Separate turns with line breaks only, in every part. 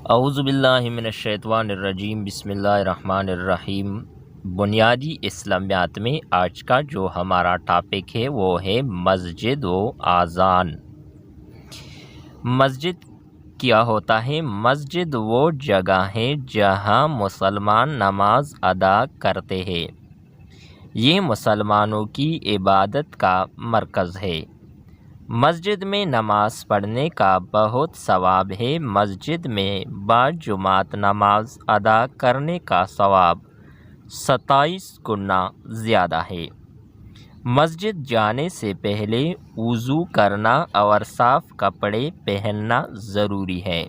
اعوذ باللہ من الشیطان الرجیم، بسم اللہ الرحمن الرحیم۔ بنیادی اسلامیات میں آج کا جو ہمارا ٹاپک ہے وہ ہے مسجد و اذان۔ مسجد کیا ہوتا ہے؟ مسجد وہ جگہ ہے جہاں مسلمان نماز ادا کرتے ہیں۔ یہ مسلمانوں کی عبادت کا مرکز ہے۔ مسجد میں نماز پڑھنے کا بہت ثواب ہے۔ مسجد میں باجماعت نماز ادا کرنے کا ثواب 27 گنا زیادہ ہے۔ مسجد جانے سے پہلے وضو کرنا اور صاف کپڑے پہننا ضروری ہے۔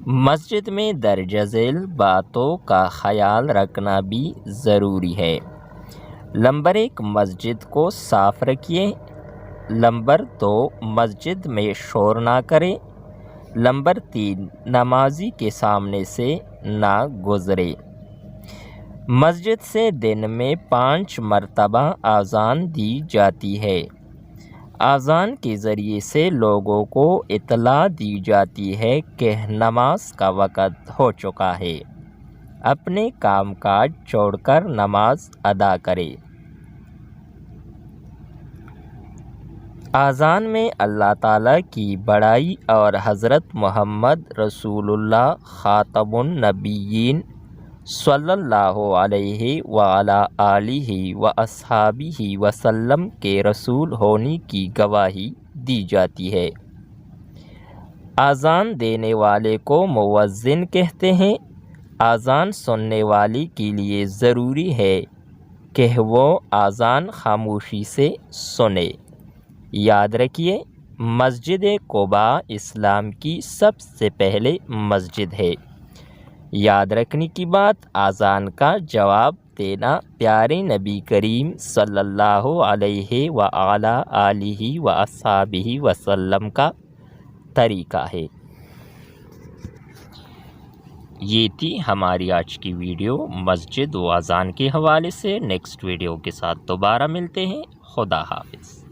مسجد میں درج ذیل باتوں کا خیال رکھنا بھی ضروری ہے۔ نمبر 1، مسجد کو صاف رکھیے۔ نمبر 2، مسجد میں شور نہ کرے۔ نمبر 3، نمازی کے سامنے سے نہ گزرے۔ مسجد سے دن میں 5 مرتبہ اذان دی جاتی ہے۔ اذان کے ذریعے سے لوگوں کو اطلاع دی جاتی ہے کہ نماز کا وقت ہو چکا ہے۔ اپنے کام کاج چھوڑ کر نماز ادا کرے۔ اذان میں اللہ تعالیٰ کی بڑائی اور حضرت محمد رسول اللہ خاتم النبیین صلی اللہ علیہ وعلی آلہ واصحابہ وسلم کے رسول ہونے کی گواہی دی جاتی ہے۔ اذان دینے والے کو مؤذن کہتے ہیں۔ اذان سننے والے کے لیے ضروری ہے کہ وہ اذان خاموشی سے سنے۔ یاد رکھیے، مسجد قباء اسلام کی سب سے پہلے مسجد ہے۔ یاد رکھنے کی بات، اذان کا جواب دینا پیارے نبی کریم صلی اللہ علیہ وعلی آلہ واصحابہ وسلم کا طریقہ ہے۔ یہ تھی ہماری آج کی ویڈیو مسجد و اذان کے حوالے سے۔ نیکسٹ ویڈیو کے ساتھ دوبارہ ملتے ہیں۔ خدا حافظ۔